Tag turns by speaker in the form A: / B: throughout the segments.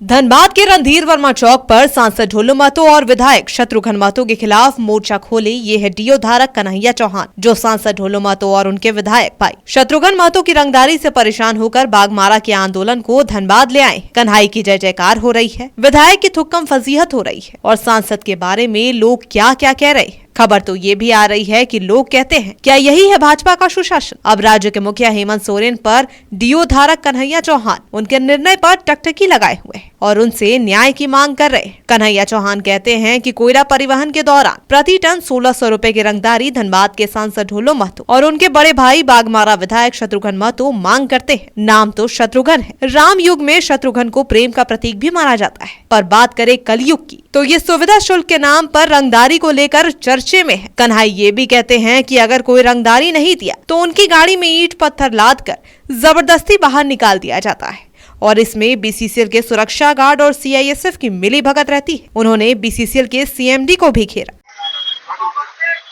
A: धनबाद के रणधीर वर्मा चौक पर सांसद ढोलू महतो और विधायक शत्रुघ्न महतो के खिलाफ मोर्चा खोले। ये है डीओ धारक कन्हैया चौहान, जो सांसद ढोलू महतो और उनके विधायक भाई शत्रुघ्न महतो की रंगदारी से परेशान होकर बाघमारा के आंदोलन को धनबाद ले आए। कन्हई की जय जयकार हो रही है, विधायक की थुक्कम फजीहत हो रही है और सांसद के बारे में लोग क्या क्या कह रहे हैं। खबर तो ये भी आ रही है कि लोग कहते हैं, क्या यही है भाजपा का सुशासन? अब राज्य के मुखिया हेमंत सोरेन पर डीओ धारक कन्हैया चौहान उनके निर्णय पर टकटकी लगाए हुए हैं और उनसे न्याय की मांग कर रहे हैं। कन्हैया चौहान कहते हैं कि कोयला परिवहन के दौरान प्रति टन 1600 रुपए की रंगदारी धनबाद के सांसद ढोलू महतो और उनके बड़े भाई बाघमारा विधायक शत्रुघ्न महतो मांग करते हैं। नाम तो शत्रुघ्न है, राम युग में शत्रुघ्न को प्रेम का प्रतीक भी माना जाता है, पर बात करें कलयुग की तो ये सुविधा शुल्क के नाम पर रंगदारी को लेकर चर्चे में है। कन्हई ये भी कहते हैं कि अगर कोई रंगदारी नहीं दिया तो उनकी गाड़ी में ईंट पत्थर लाद कर जबरदस्ती बाहर निकाल दिया जाता है और इसमें बीसीसीएल के सुरक्षा गार्ड और सीआईएसएफ की मिली भगत रहती है। उन्होंने बीसीसीएल के सीएमडी को भी घेरा।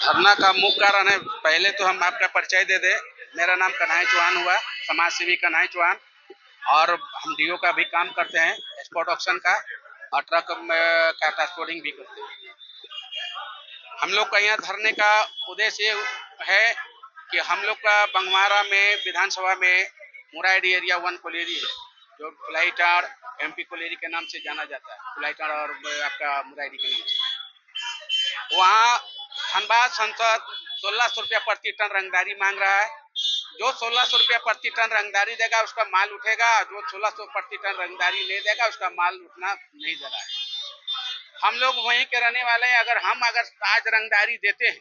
B: धरना का मुख्य कारण है, पहले तो हम आपका परिचय दे दें। मेरा नाम कन्हैया चौहान हुआ, समाज सेवी कन्हैया चौहान, और हम डीओ का भी काम करते हैं, एक्सपोर्ट ऑक्शन का, और ट्रक का ट्रांसपोर्टिंग भी करते हैं। हम लोग का यहाँ धरने का उद्देश्य है कि हम लोग का बंगमारा में विधानसभा में मुराइडी एरिया 1 कोलेरी है, जो कुलाईटाड़ एमपी कोलेरी के नाम से जाना जाता है, कुलाईटाड़ और आपका मुराइडी के नाम से। वहाँ धनबाद सांसद 1600 रुपया प्रति टन रंगदारी मांग रहा है। जो 1600 रुपया प्रति टन रंगदारी देगा उसका माल उठेगा, जो 1600 प्रति टन रंगदारी नहीं देगा उसका माल उठना नहीं दे रहा है। हम लोग वहीं के रहने वाले हैं। अगर आज रंगदारी देते हैं,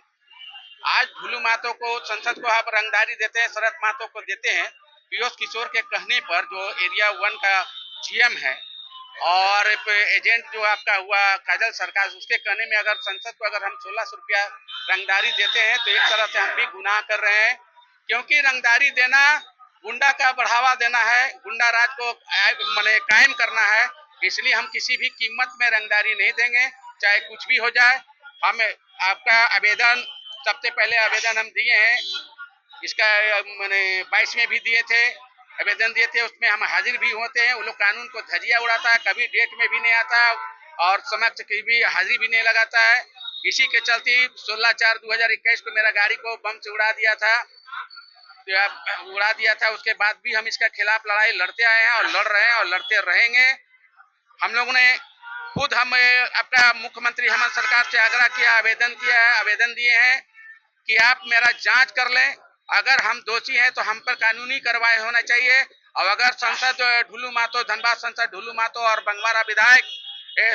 B: आज ढोलू महतो को संसद को आप रंगदारी देते हैं, शरद महतो को देते हैं, पीयूष किशोर के कहने पर, जो एरिया 1 का जीएम है, और एजेंट जो आपका हुआ काजल सरकार, उसके कहने में अगर संसद को अगर हम 1600 रुपया रंगदारी देते हैं तो एक तरह से हम भी गुनाह कर रहे हैं, क्योंकि रंगदारी देना गुंडा का बढ़ावा देना है, गुंडा राज को कायम करना है। इसलिए हम किसी भी कीमत में रंगदारी नहीं देंगे, चाहे कुछ भी हो जाए। हम आपका आवेदन, सबसे पहले आवेदन हम दिए हैं, इसका 22 में भी दिए थे, आवेदन दिए थे, उसमें हम हाजिर भी होते हैं। वो लोग कानून को धजिया उड़ाता है, कभी डेट में भी नहीं आता और समक्ष की भी हाजिरी भी नहीं लगाता है। इसी के चलते 16/4/2021 को मेरा गाड़ी को बम से उड़ा दिया था। उसके बाद भी हम इसके खिलाफ लड़ाई लड़ते आए हैं और लड़ रहे हैं और लड़ते रहेंगे। हम लोगों ने खुद आपका मुख्यमंत्री हेमंत सरकार से आग्रह किया, आवेदन दिए हैं कि आप मेरा जांच कर लें। अगर हम दोषी हैं तो हम पर कानूनी कार्रवाई होना चाहिए, और अगर सांसद ढोलू महतो, धनबाद सांसद ढोलू महतो और बंगमारा विधायक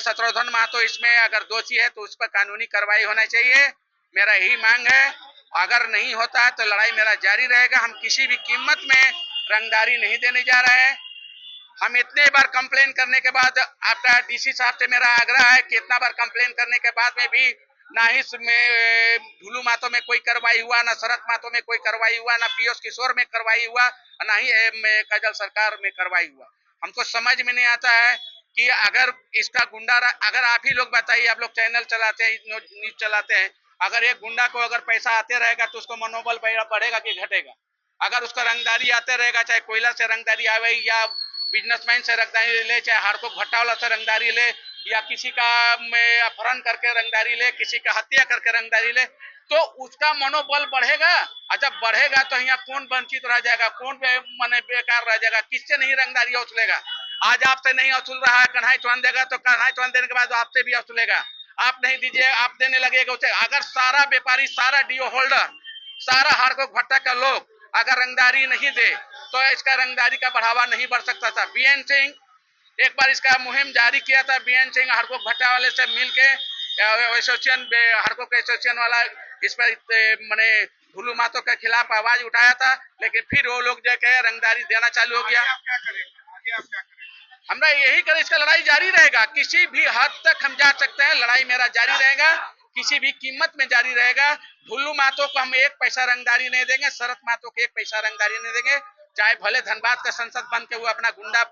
B: शत्रुघ्न महतो इसमें अगर दोषी है तो उस पर कानूनी कार्रवाई होना चाहिए। मेरा यही मांग है। अगर नहीं होता है तो लड़ाई मेरा जारी रहेगा। हम किसी भी कीमत में रंगदारी नहीं देने जा रहे हैं। हम इतने बार कंप्लेन करने के बाद, आपका डीसी साहब से मेरा आग्रह है कि इतना बार कंप्लेन करने के बाद में भी ना ही ढोलू महतो में कोई कार्रवाई हुआ, ना शरद महतो में कोई कार्रवाई हुआ, ना पीयूष किशोर में कार्रवाई हुआ, ना ही काजल सरकार में कार्रवाई हुआ। हमको समझ में नहीं आता है कि अगर इसका गुंडा, अगर आप ही लोग बताइए, आप लोग चैनल चलाते हैं, न्यूज चलाते हैं, अगर एक गुंडा को अगर पैसा आते रहेगा तो उसको मनोबल बढ़ेगा कि घटेगा? अगर उसका रंगदारी आते रहेगा, चाहे कोयला से रंगदारी आवे या बिजनेसमैन से रंगदारी ले, चाहे हार्को भट्टा वाला से रंगदारी ले, या किसी का अपहरण करके रंगदारी ले, किसी का हत्या करके रंगदारी ले, तो उसका मनोबल बढ़ेगा। और जब बढ़ेगा तो यहाँ कौन वंचित रह जाएगा, कौन बेकार रह जाएगा, किससे नहीं रंगदारी वसूलेगा? आज आपसे नहीं वसूल रहा है, कन्हैया चौहान देगा तो कन्हैया चौहान देने के बाद आपसे भी वसूलेगा। आप नहीं दीजिए, आप देने लगेगा उसे। अगर सारा व्यापारी, सारा डीओ होल्डर, सारा हार्को भट्टा का लोग अगर रंगदारी नहीं दे तो इसका रंगदारी का बढ़ावा नहीं बढ़ सकता था। बीएन सिंह एक बार इसका मुहिम जारी किया था, बीएन सिंह हार्को भट्टा वाले से मिलके एसोसिएशन, हार्को के एसोसिएशन वाला इस पर ढोलू महतो के खिलाफ आवाज उठाया था, लेकिन फिर वो लोग जो है रंगदारी देना चालू हो गया। हमरा यही कर, इसका लड़ाई जारी रहेगा। किसी भी हद तक हम जा सकते हैं, लड़ाई मेरा जारी रहेगा, किसी भी कीमत में जारी रहेगा। ढोलू महतो को हम एक पैसा रंगदारी नहीं देंगे, शरद महतो को एक पैसा रंगदारी नहीं देंगे, चाहे भले धनबाद का संसद बन के वो अपना गुंडा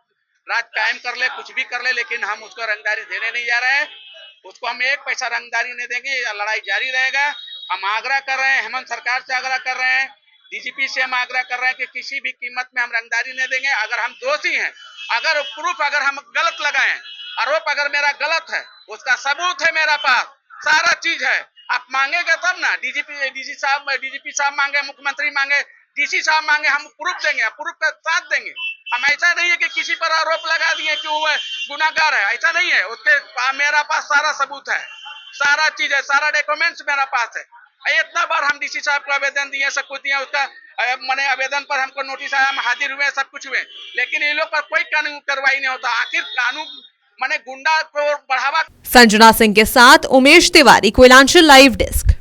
B: राज कायम कर ले, कुछ भी कर ले, लेकिन हम उसको रंगदारी देने नहीं जा रहे हैं। उसको हम एक पैसा रंगदारी नहीं देंगे, लड़ाई जारी रहेगा। हम आग्रह कर रहे हैं, हेमंत सरकार से आग्रह कर रहे हैं डीजीपी से हम आग्रह कर रहे हैं कि किसी भी कीमत में हम रंगदारी नहीं देंगे। अगर हम दोषी हैं, अगर प्रूफ अगर हम गलत लगाए, आरोप अगर मेरा गलत है, उसका सबूत है मेरा पास, सारा चीज है। आप मांगेंगे तब ना, डीजीपी साहब मांगे, मुख्यमंत्री मांगे, डीसी साहब मांगे, हम प्रूफ देंगे, प्रूफ का साथ देंगे। हम ऐसा नहीं है कि किसी पर आरोप लगा दिए कि वो गुनाहगार है, ऐसा नहीं है। उसके मेरा पास सारा सबूत है, सारा चीज है, सारा डॉक्यूमेंट्स मेरा पास है। इतना बार हम डीसी साहब को आवेदन दिए, सब कुछ दिए, उसका मैंने आवेदन पर हमको नोटिस आया, हम हाजिर हुए, सब कुछ हुए, लेकिन इन लोग पर कोई कानून कार्रवाई नहीं होता। आखिर कानून माने गुंडा को बढ़ावा।
A: संजना सिंह के साथ उमेश तिवारी, कोयलांचल लाइव डेस्क।